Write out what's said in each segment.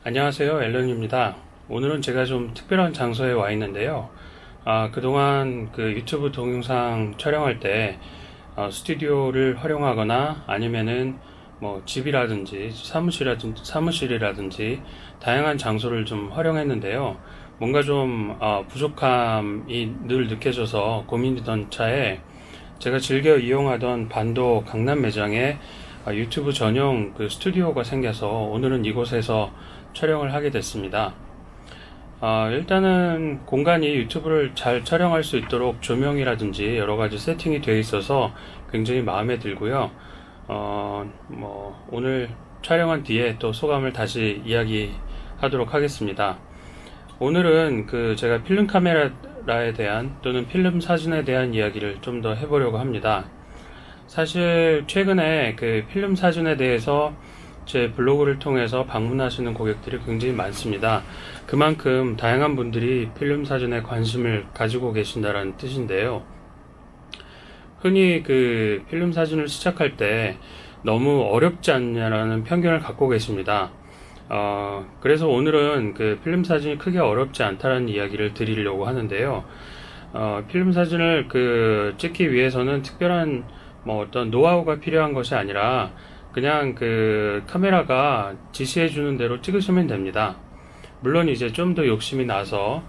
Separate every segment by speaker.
Speaker 1: 안녕하세요, 앨런입니다. 오늘은 제가 좀 특별한 장소에 와 있는데요. 그동안 그 유튜브 동영상 촬영할 때 스튜디오를 활용하거나 아니면은 뭐 집이라든지 사무실이라든지 다양한 장소를 좀 활용했는데요. 뭔가 좀 부족함이 늘 느껴져서 고민이던 차에 제가 즐겨 이용하던 반도 강남 매장에 유튜브 전용 그 스튜디오가 생겨서 오늘은 이곳에서 촬영을 하게 됐습니다. 일단은 공간이 유튜브를 잘 촬영할 수 있도록 조명이라든지 여러가지 세팅이 되어 있어서 굉장히 마음에 들고요. 오늘 촬영한 뒤에 또 소감을 다시 이야기하도록 하겠습니다. 오늘은 제가 필름 카메라에 대한 또는 필름 사진에 대한 이야기를 좀 더 해보려고 합니다. 사실 최근에 그 필름 사진에 대해서 제 블로그를 통해서 방문하시는 고객들이 굉장히 많습니다. 그만큼 다양한 분들이 필름 사진에 관심을 가지고 계신다는 뜻인데요. 흔히 그 필름 사진을 시작할 때 너무 어렵지 않냐라는 편견을 갖고 계십니다. 그래서 오늘은 그 필름 사진이 크게 어렵지 않다는 이야기를 드리려고 하는데요. 필름 사진을 찍기 위해서는 특별한 어떤 노하우가 필요한 것이 아니라 그냥 그 카메라가 지시해주는 대로 찍으시면 됩니다. 물론 이제 좀 더 욕심이 나서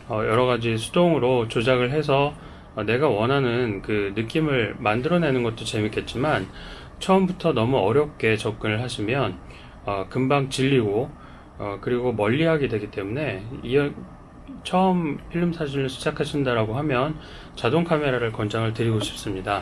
Speaker 1: 여러가지 수동으로 조작을 해서 내가 원하는 그 느낌을 만들어내는 것도 재밌겠지만 처음부터 너무 어렵게 접근을 하시면 금방 질리고 그리고 멀리하게 되기 때문에 처음 필름 사진을 시작하신다라고 하면 자동 카메라를 권장을 드리고 싶습니다.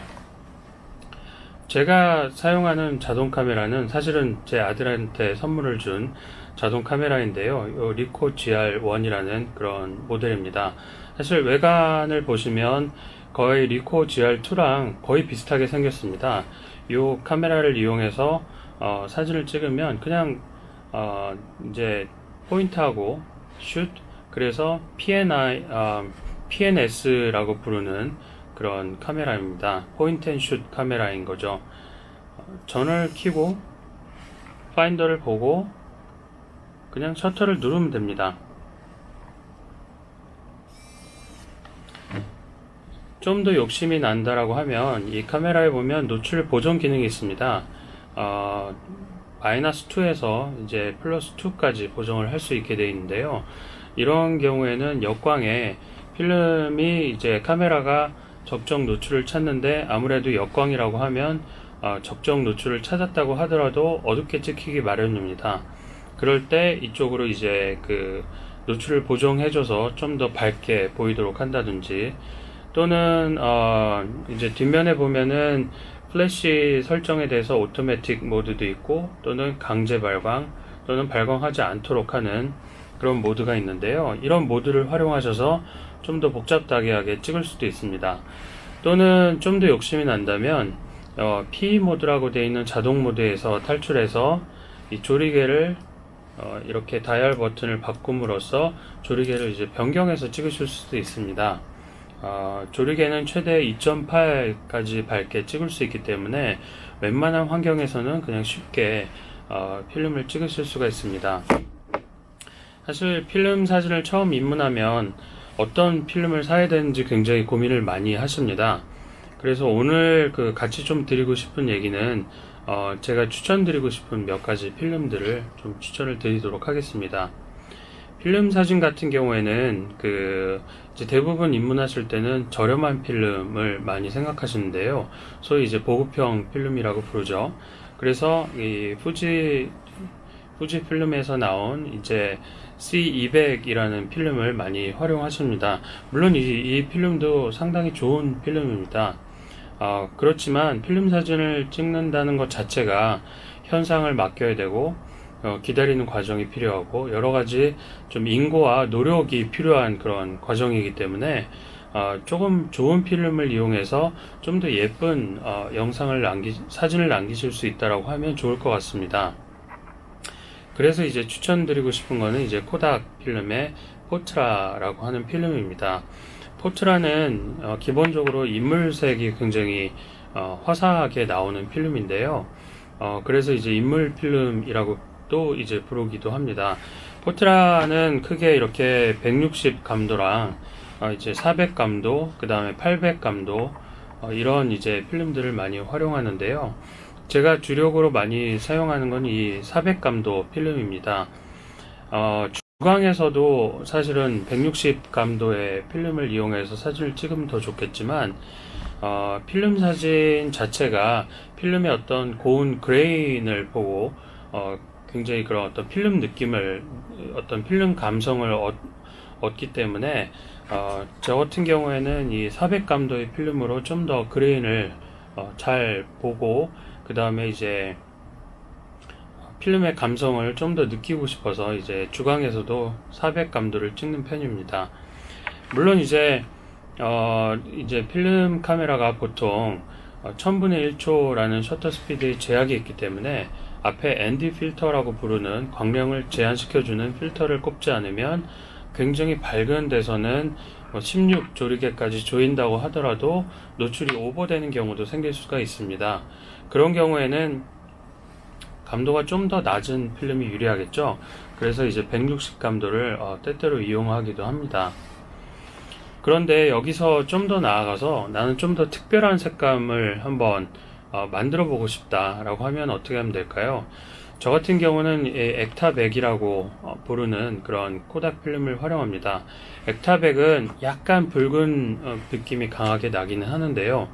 Speaker 1: 제가 사용하는 자동 카메라는 사실은 제 아들한테 선물을 준 자동 카메라인데요. 리코 GR1이라는 그런 모델입니다. 사실 외관을 보시면 거의 리코 GR2랑 거의 비슷하게 생겼습니다. 이 카메라를 이용해서 사진을 찍으면 그냥 이제 포인트하고 슛, 그래서 PNS라고 부르는 그런 카메라입니다. 포인트 앤 슛 카메라인 거죠. 전을 켜고 파인더를 보고 그냥 셔터를 누르면 됩니다. 좀 더 욕심이 난다라고 하면 이 카메라에 보면 노출 보정 기능이 있습니다. -2에서 이제 +2까지 보정을 할 수 있게 되어 있는데요. 이런 경우에는 역광에 필름이 이제 카메라가 적정 노출을 찾는데 아무래도 역광이라고 하면 적정 노출을 찾았다고 하더라도 어둡게 찍히기 마련입니다. 그럴 때 이쪽으로 이제 그 노출을 보정해줘서 좀 더 밝게 보이도록 한다든지 또는 이제 뒷면에 보면은 플래시 설정에 대해서 오토매틱 모드도 있고 또는 강제 발광 또는 발광하지 않도록 하는 그런 모드가 있는데요. 이런 모드를 활용하셔서 좀 더 복잡하게 찍을 수도 있습니다. 또는 좀 더 욕심이 난다면 P 모드라고 되어 있는 자동 모드에서 탈출해서 이 조리개를 이렇게 다이얼 버튼을 바꿈으로써 조리개를 이제 변경해서 찍으실 수도 있습니다. 조리개는 최대 2.8까지 밝게 찍을 수 있기 때문에 웬만한 환경에서는 그냥 쉽게 필름을 찍으실 수가 있습니다. 사실 필름 사진을 처음 입문하면 어떤 필름을 사야 되는지 굉장히 고민을 많이 하십니다. 그래서 오늘 같이 좀 드리고 싶은 얘기는 제가 추천드리고 싶은 몇 가지 필름들을 좀 추천을 드리도록 하겠습니다. 필름 사진 같은 경우에는 이제 대부분 입문하실 때는 저렴한 필름을 많이 생각하시는데요. 소위 이제 보급형 필름이라고 부르죠. 그래서 이 후지 필름에서 나온 이제 C200이라는 필름을 많이 활용하십니다. 물론 이 필름도 상당히 좋은 필름입니다. 그렇지만 필름 사진을 찍는다는 것 자체가 현상을 맡겨야 되고 기다리는 과정이 필요하고 여러가지 좀 인고와 노력이 필요한 그런 과정이기 때문에 조금 좋은 필름을 이용해서 좀 더 예쁜 사진을 남기실 수 있다라고 하면 좋을 것 같습니다. 그래서 이제 추천드리고 싶은 거는 이제 코닥 필름의 포트라라고 하는 필름입니다. 포트라는 기본적으로 인물색이 굉장히 화사하게 나오는 필름인데요. 그래서 이제 인물 필름이라고 또 이제 부르기도 합니다. 포트라는 크게 이렇게 160 감도랑 이제 400 감도, 그 다음에 800 감도 이런 이제 필름들을 많이 활용하는데요. 제가 주력으로 많이 사용하는 건 이 400 감도 필름입니다. 주광에서도 사실은 160 감도의 필름을 이용해서 사진을 찍으면 더 좋겠지만 필름 사진 자체가 필름의 어떤 고운 그레인을 보고 굉장히 그런 어떤 필름 느낌을, 어떤 필름 감성을 얻기 때문에 저 같은 경우에는 이 400 감도의 필름으로 좀 더 그레인을 잘 보고, 그 다음에 이제 필름의 감성을 좀 더 느끼고 싶어서 이제 주광에서도 400 감도를 찍는 편입니다. 물론 이제 필름 카메라가 보통 1000분의 1초라는 셔터 스피드의 제약이 있기 때문에 앞에 ND 필터라고 부르는 광량을 제한시켜주는 필터를 꼽지 않으면 굉장히 밝은 데서는 16 조리개까지 조인다고 하더라도 노출이 오버되는 경우도 생길 수가 있습니다. 그런 경우에는 감도가 좀 더 낮은 필름이 유리하겠죠. 그래서 이제 160 감도를 때때로 이용하기도 합니다. 그런데 여기서 좀 더 나아가서 나는 좀 더 특별한 색감을 한번 만들어 보고 싶다 라고 하면 어떻게 하면 될까요? 저 같은 경우는 액타백이라고 부르는 그런 코닥 필름을 활용합니다. 액타백은 약간 붉은 느낌이 강하게 나기는 하는데요.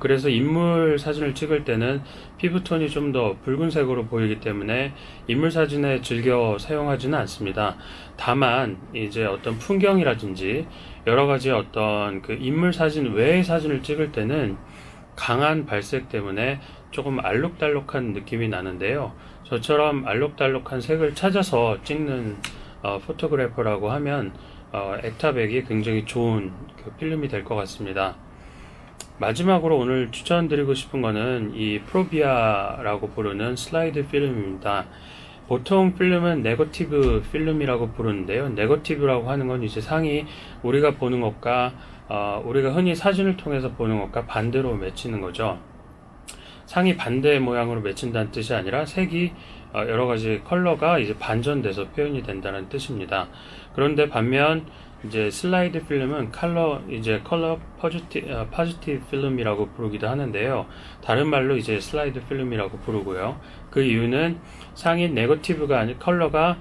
Speaker 1: 그래서 인물 사진을 찍을 때는 피부톤이 좀 더 붉은색으로 보이기 때문에 인물 사진에 즐겨 사용하지는 않습니다. 다만 이제 어떤 풍경이라든지 여러 가지 어떤 그 인물 사진 외의 사진을 찍을 때는 강한 발색 때문에 조금 알록달록한 느낌이 나는데요. 저처럼 알록달록한 색을 찾아서 찍는 포토그래퍼라고 하면 액타백이 굉장히 좋은 그 필름이 될 것 같습니다. 마지막으로 오늘 추천드리고 싶은 거는 이 프로비아라고 부르는 슬라이드 필름입니다. 보통 필름은 네거티브 필름이라고 부르는데요. 네거티브라고 하는 건 이제 상이 우리가 보는 것과 우리가 흔히 사진을 통해서 보는 것과 반대로 맺히는 거죠. 상이 반대 모양으로 맺힌다는 뜻이 아니라 색이 여러 가지 컬러가 이제 반전돼서 표현이 된다는 뜻입니다. 그런데 반면 이제 슬라이드 필름은 컬러 포지티브 필름이라고 부르기도 하는데요. 다른 말로 이제 슬라이드 필름이라고 부르고요. 그 이유는 상이 네거티브가 아니 컬러가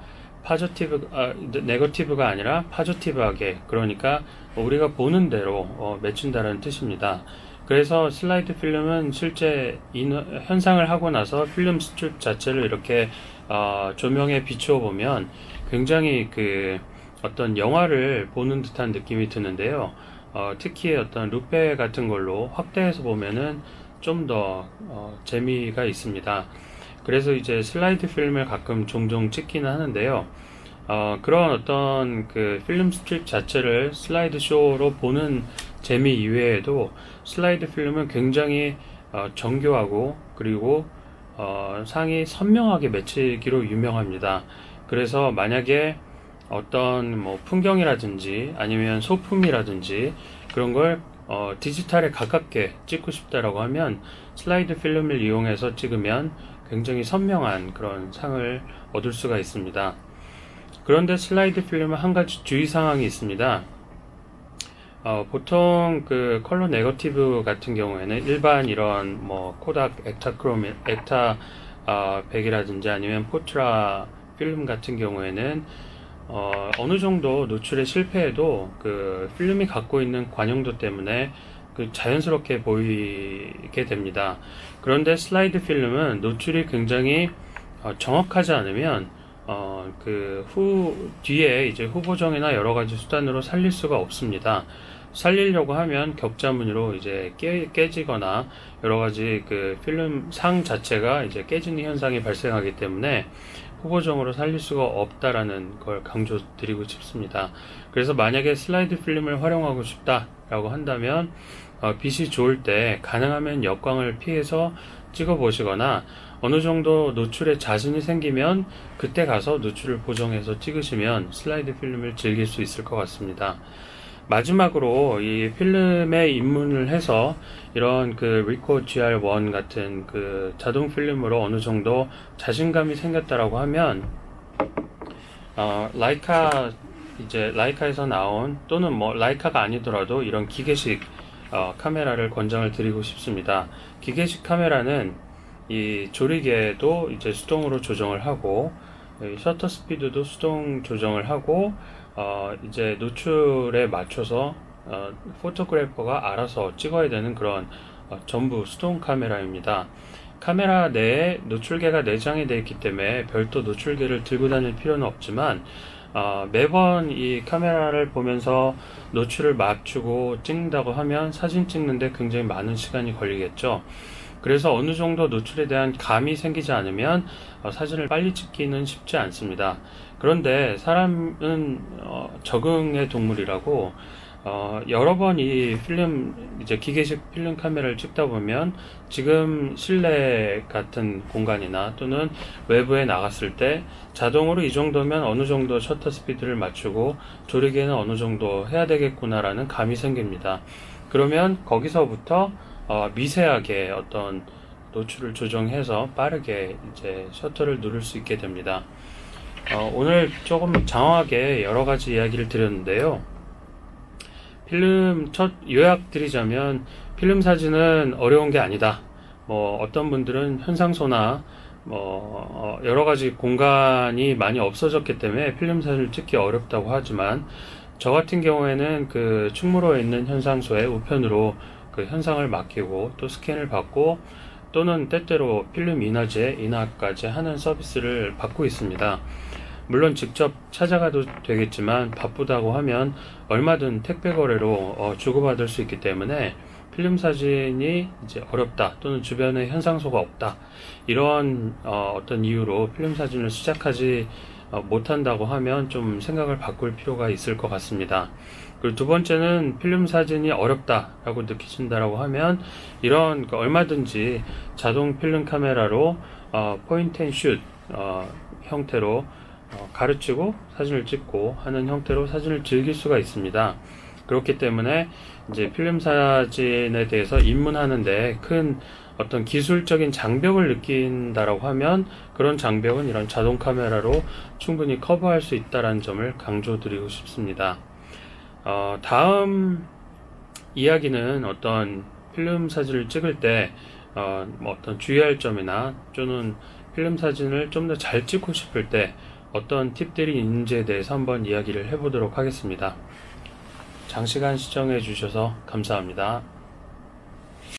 Speaker 1: 네거티브가 아니라 파지티브하게, 그러니까 우리가 보는 대로 맺힌다는 뜻입니다. 그래서 슬라이드 필름은 실제 현상을 하고 나서 필름 스트립 자체를 이렇게 조명에 비추어 보면 굉장히 그 어떤 영화를 보는 듯한 느낌이 드는데요. 특히 어떤 루페 같은 걸로 확대해서 보면은 좀 더 재미가 있습니다. 그래서 이제 슬라이드 필름을 가끔 종종 찍기는 하는데요. 그런 어떤 그 필름 스트립 자체를 슬라이드 쇼로 보는 재미 이외에도 슬라이드 필름은 굉장히 정교하고 그리고 상이 선명하게 맺히기로 유명합니다. 그래서 만약에 어떤 뭐 풍경이라든지 아니면 소품이라든지 그런 걸 디지털에 가깝게 찍고 싶다라고 하면 슬라이드 필름을 이용해서 찍으면 굉장히 선명한 그런 상을 얻을 수가 있습니다. 그런데 슬라이드 필름은 한 가지 주의사항이 있습니다. 보통 그 컬러 네거티브 같은 경우에는 일반 이런 뭐 코닥 액타 백이라든지 아니면 포트라 필름 같은 경우에는 어느 정도 노출에 실패해도 그 필름이 갖고 있는 관용도 때문에 그 자연스럽게 보이게 됩니다. 그런데 슬라이드 필름은 노출이 굉장히 정확하지 않으면 뒤에 이제 후보정이나 여러 가지 수단으로 살릴 수가 없습니다. 살리려고 하면 격자무늬로 이제 깨지거나 여러 가지 그 필름 상 자체가 이제 깨지는 현상이 발생하기 때문에 후보정으로 살릴 수가 없다라는 걸 강조드리고 싶습니다. 그래서 만약에 슬라이드 필름을 활용하고 싶다라고 한다면 빛이 좋을 때 가능하면 역광을 피해서 찍어 보시거나 어느 정도 노출에 자신이 생기면 그때 가서 노출을 보정해서 찍으시면 슬라이드 필름을 즐길 수 있을 것 같습니다. 마지막으로 이 필름에 입문을 해서 이런 그 리코 GR1 같은 그 자동 필름으로 어느 정도 자신감이 생겼다라고 하면 라이카에서 나온, 또는 뭐 라이카가 아니더라도 이런 기계식 카메라를 권장을 드리고 싶습니다. 기계식 카메라는 이 조리개도 이제 수동으로 조정을 하고, 셔터 스피드도 수동 조정을 하고, 이제 노출에 맞춰서 포토그래퍼가 알아서 찍어야 되는 그런 전부 수동 카메라입니다. 카메라 내에 노출계가 내장이 되어 있기 때문에 별도 노출계를 들고 다닐 필요는 없지만, 매번 이 카메라를 보면서 노출을 맞추고 찍는다고 하면 사진 찍는데 굉장히 많은 시간이 걸리겠죠. 그래서 어느 정도 노출에 대한 감이 생기지 않으면 사진을 빨리 찍기는 쉽지 않습니다. 그런데 사람은 적응의 동물이라고, 여러 번 이 이제 기계식 필름 카메라를 찍다 보면 지금 실내 같은 공간이나 또는 외부에 나갔을 때 자동으로 이 정도면 어느 정도 셔터 스피드를 맞추고 조리개는 어느 정도 해야 되겠구나라는 감이 생깁니다. 그러면 거기서부터 미세하게 어떤 노출을 조정해서 빠르게 이제 셔터를 누를 수 있게 됩니다. 오늘 조금 장황하게 여러 가지 이야기를 드렸는데요. 필름 첫 요약 드리자면, 필름 사진은 어려운 게 아니다. 뭐 어떤 분들은 현상소나 여러 가지 공간이 많이 없어졌기 때문에 필름 사진을 찍기 어렵다고 하지만, 저 같은 경우에는 그 충무로에 있는 현상소에 우편으로 그 현상을 맡기고 또 스캔을 받고, 또는 때때로 필름 인화까지 하는 서비스를 받고 있습니다. 물론 직접 찾아가도 되겠지만 바쁘다고 하면 얼마든 택배 거래로 주고받을 수 있기 때문에 필름 사진이 이제 어렵다, 또는 주변에 현상소가 없다, 이런 어떤 이유로 필름 사진을 시작하지 못한다고 하면 좀 생각을 바꿀 필요가 있을 것 같습니다. 그리고 두 번째는 필름 사진이 어렵다라고 느끼신다라고 하면 이런 얼마든지 자동 필름 카메라로 포인트 앤 슛 형태로 가르치고 사진을 찍고 하는 형태로 사진을 즐길 수가 있습니다. 그렇기 때문에 이제 필름 사진에 대해서 입문하는데 큰 어떤 기술적인 장벽을 느낀다라고 하면, 그런 장벽은 이런 자동 카메라로 충분히 커버할 수 있다는 점을 강조드리고 싶습니다. 다음 이야기는 어떤 필름 사진을 찍을 때 뭐 어떤 주의할 점이나, 또는 필름 사진을 좀 더 잘 찍고 싶을 때 어떤 팁들이 있는지에 대해서 한번 이야기를 해보도록 하겠습니다. 장시간 시청해 주셔서 감사합니다.